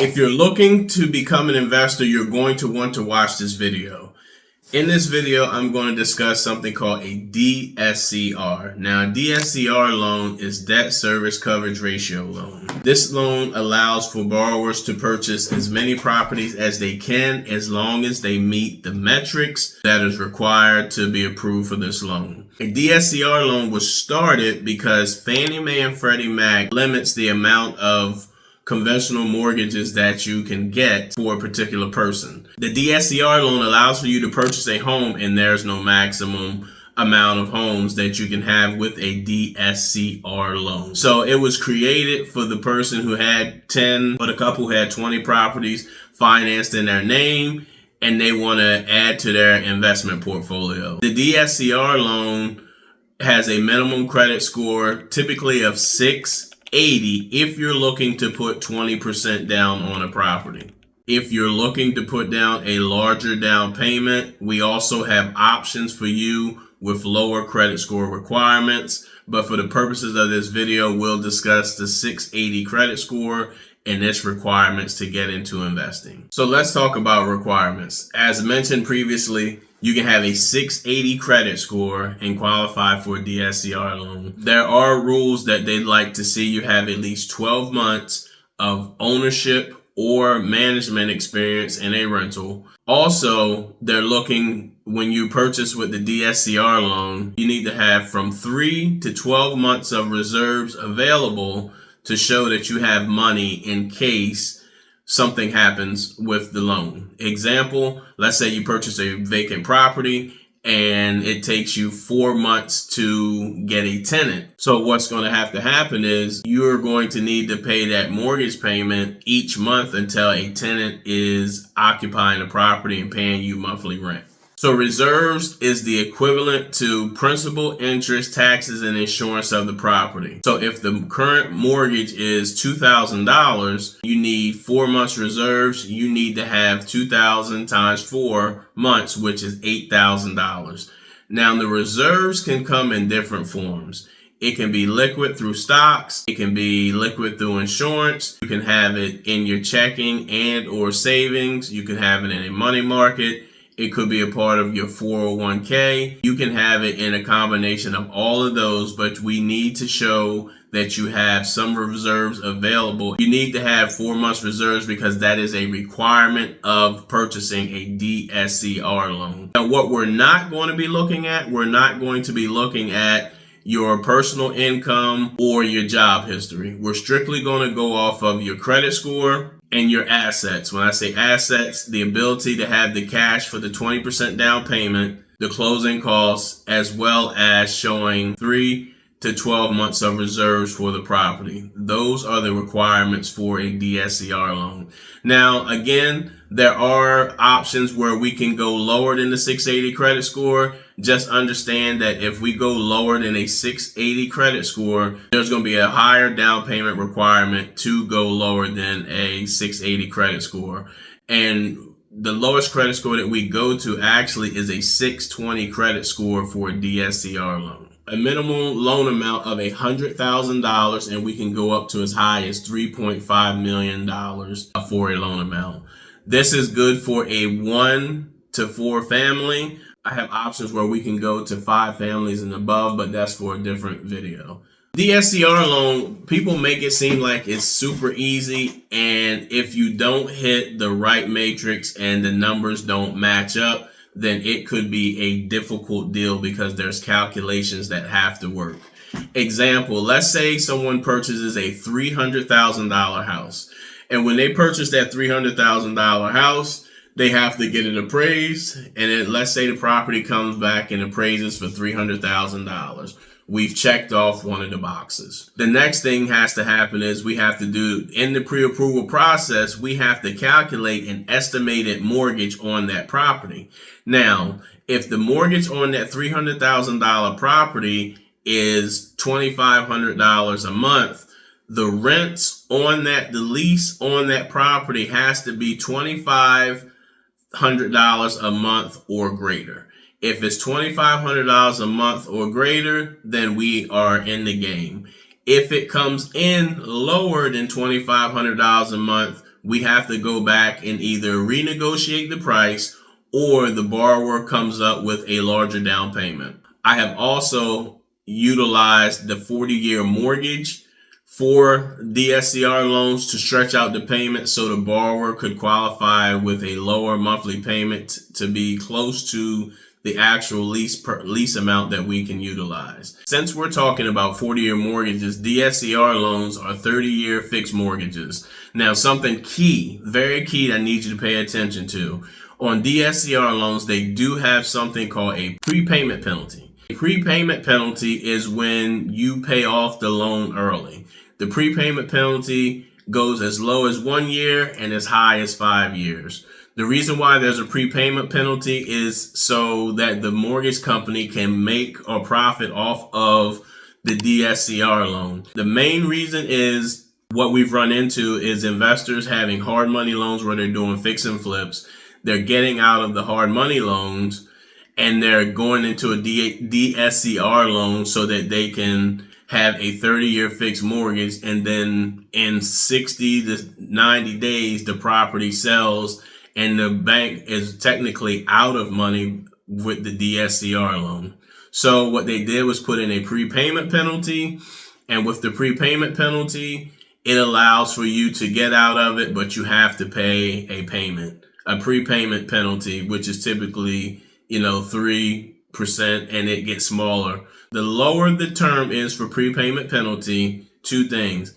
If you're looking to become an investor, you're going to want to watch this video. In this video, I'm going to discuss something called a DSCR. Now, a DSCR loan is debt service coverage ratio loan. This loan allows for borrowers to purchase as many properties as they can as long as they meet the metrics that is required to be approved for this loan. A DSCR loan was started because Fannie Mae and Freddie Mac limits the amount of conventional mortgages that you can get for a particular person. The DSCR loan allows for you to purchase a home, and there's no maximum amount of homes that you can have with a DSCR loan. So it was created for the person who had 10, or the couple who had 20 properties financed in their name, and they want to add to their investment portfolio. The DSCR loan has a minimum credit score, typically of 680 if you're looking to put 20% down on a property. If you're looking to put down a larger down payment, we also have options for you with lower credit score requirements. But for the purposes of this video, we'll discuss the 680 credit score and its requirements to get into investing. So let's talk about requirements. As mentioned previously, you can have a 680 credit score and qualify for a DSCR loan. There are rules that they'd like to see you have at least 12 months of ownership or management experience in a rental. Also, they're looking, when you purchase with the DSCR loan, you need to have from 3 to 12 months of reserves available to show that you have money in case something happens with the loan. Example, let's say you purchase a vacant property and it takes you 4 months to get a tenant. So what's going to have to happen is you're going to need to pay that mortgage payment each month until a tenant is occupying the property and paying you monthly rent. So reserves is the equivalent to principal, interest, taxes, and insurance of the property. So if the current mortgage is $2,000, you need 4 months reserves. You need to have 2,000 times 4 months, which is $8,000. Now the reserves can come in different forms. It can be liquid through stocks. It can be liquid through insurance. You can have it in your checking and or savings. You can have it in a money market. It could be a part of your 401k. You can have it in a combination of all of those, but we need to show that you have some reserves available. You need to have 4 months reserves because that is a requirement of purchasing a DSCR loan. Now, what we're not going to be looking at, we're not going to be looking at your personal income or your job history. We're strictly going to go off of your credit score and your assets. When I say assets, the ability to have the cash for the 20% down payment, the closing costs, as well as showing 3 to 12 months of reserves for the property. Those are the requirements for a DSCR loan. Now, again, there are options where we can go lower than the 680 credit score. Just understand that if we go lower than a 680 credit score, there's going to be a higher down payment requirement to go lower than a 680 credit score. And the lowest credit score that we go to actually is a 620 credit score for a DSCR loan. A minimum loan amount of $100,000, and we can go up to as high as $3.5 million for a loan amount. This is good for a 1 to 4 family. I have options where we can go to 5 families and above, but that's for a different video. DSCR loan, people make it seem like it's super easy, and if you don't hit the right matrix and the numbers don't match up, then it could be a difficult deal because there's calculations that have to work. Example, let's say someone purchases a $300,000 house. And when they purchase that $300,000 house, they have to get it appraised. And then let's say the property comes back and appraises for $300,000. We've checked off one of the boxes. The next thing has to happen is we have to do, in the pre-approval process, we have to calculate an estimated mortgage on that property. Now, if the mortgage on that $300,000 property is $2,500 a month, the rents on that, the lease on that property has to be $2,500 a month or greater. If it's $2,500 a month or greater, then we are in the game. If it comes in lower than $2,500 a month, we have to go back and either renegotiate the price or the borrower comes up with a larger down payment. I have also utilized the 40-year mortgage for DSCR loans to stretch out the payment so the borrower could qualify with a lower monthly payment to be close to the actual lease amount that we can utilize. Since we're talking about 40-year mortgages, DSCR loans are 30-year fixed mortgages. Now, something key, very key that I need you to pay attention to. On DSCR loans, they do have something called a prepayment penalty. A prepayment penalty is when you pay off the loan early. The prepayment penalty goes as low as 1 year and as high as 5 years. The reason why there's a prepayment penalty is so that the mortgage company can make or profit off of the DSCR loan. The main reason is what we've run into is investors having hard money loans where they're doing fix and flips. They're getting out of the hard money loans and they're going into a DSCR loan so that they can have a 30-year fixed mortgage, and then in 60 to 90 days, the property sells and the bank is technically out of money with the DSCR loan. So what they did was put in a prepayment penalty, and with the prepayment penalty, it allows for you to get out of it, but you have to pay a payment, a prepayment penalty, which is typically, 3%, and it gets smaller. The lower the term is for prepayment penalty, two things.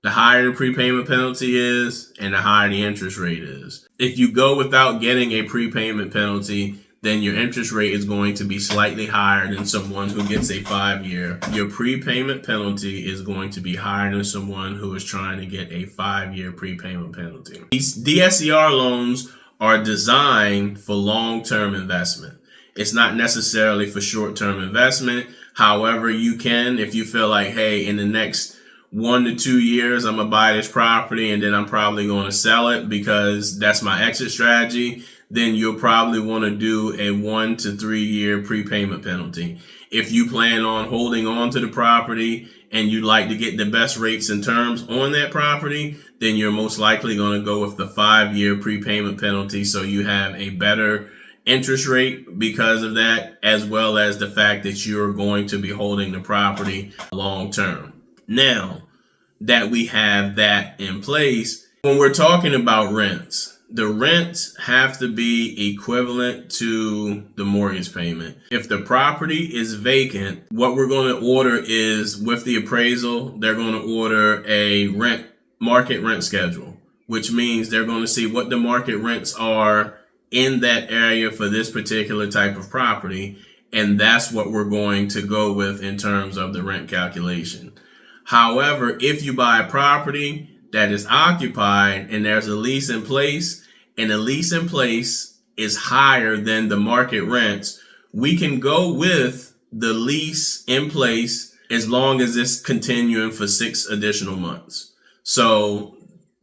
The higher the prepayment penalty is and the higher the interest rate is. If you go without getting a prepayment penalty, then your interest rate is going to be slightly higher than someone who gets a 5-year. Your prepayment penalty is going to be higher than someone who is trying to get a 5-year prepayment penalty. These DSCR loans are designed for long-term investment. It's not necessarily for short-term investment. However, you can, if you feel like, hey, in the next 1 to 2 years, I'm going to buy this property and then I'm probably going to sell it because that's my exit strategy, then you'll probably want to do a 1 to 3 year prepayment penalty. If you plan on holding on to the property and you'd like to get the best rates and terms on that property, then you're most likely going to go with the 5-year prepayment penalty so you have a better interest rate because of that, as well as the fact that you're going to be holding the property long term. Now that we have that in place, when we're talking about rents, the rents have to be equivalent to the mortgage payment. If the property is vacant, what we're going to order is, with the appraisal, they're going to order a market rent schedule, which means they're going to see what the market rents are in that area for this particular type of property. And that's what we're going to go with in terms of the rent calculation. However, if you buy a property that is occupied and there's a lease in place, and the lease in place is higher than the market rents, we can go with the lease in place as long as it's continuing for 6 additional months. So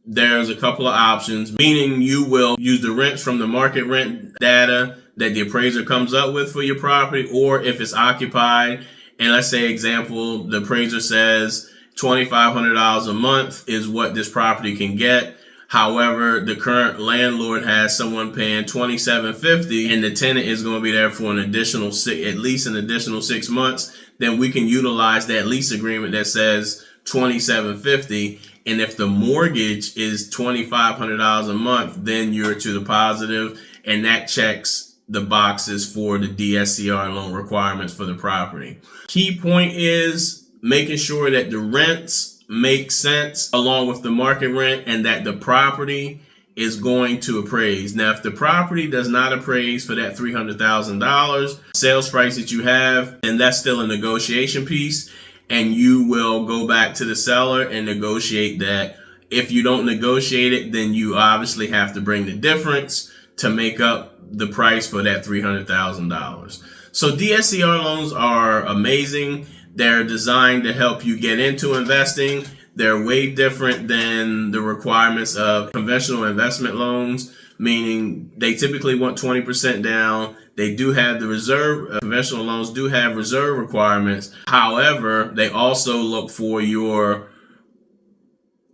there's a couple of options, meaning you will use the rents from the market rent data that the appraiser comes up with for your property, or if it's occupied, and let's say, example, the appraiser says $2,500 a month is what this property can get. However, the current landlord has someone paying $2,750 and the tenant is going to be there for at least an additional 6 months, then we can utilize that lease agreement that says $2,750. And if the mortgage is $2,500 a month, then you're to the positive, and that checks the boxes for the DSCR loan requirements for the property. Key point is making sure that the rents make sense along with the market rent and that the property is going to appraise. Now, if the property does not appraise for that $300,000 sales price that you have, then that's still a negotiation piece, and you will go back to the seller and negotiate that. If you don't negotiate it, then you obviously have to bring the difference to make up the price for that $300,000. So DSCR loans are amazing. They're designed to help you get into investing. They're way different than the requirements of conventional investment loans, meaning they typically want 20% down. They do have the reserve. Conventional loans do have reserve requirements. However, they also look for your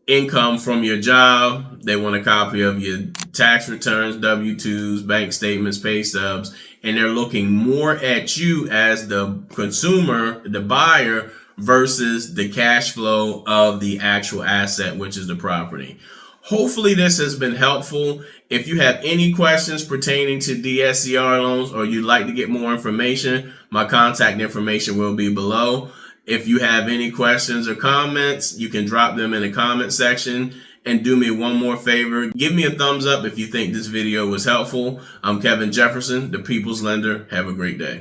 income from your job. They want a copy of your tax returns, W-2s, bank statements, pay stubs, and they're looking more at you as the consumer, the buyer, versus the cash flow of the actual asset, which is the property. Hopefully this has been helpful. If you have any questions pertaining to DSCR loans or you'd like to get more information, my contact information will be below. If you have any questions or comments, you can drop them in the comment section. And do me one more favor, give me a thumbs up if you think this video was helpful. I'm Kevin Jefferson, the People's Lender. Have a great day.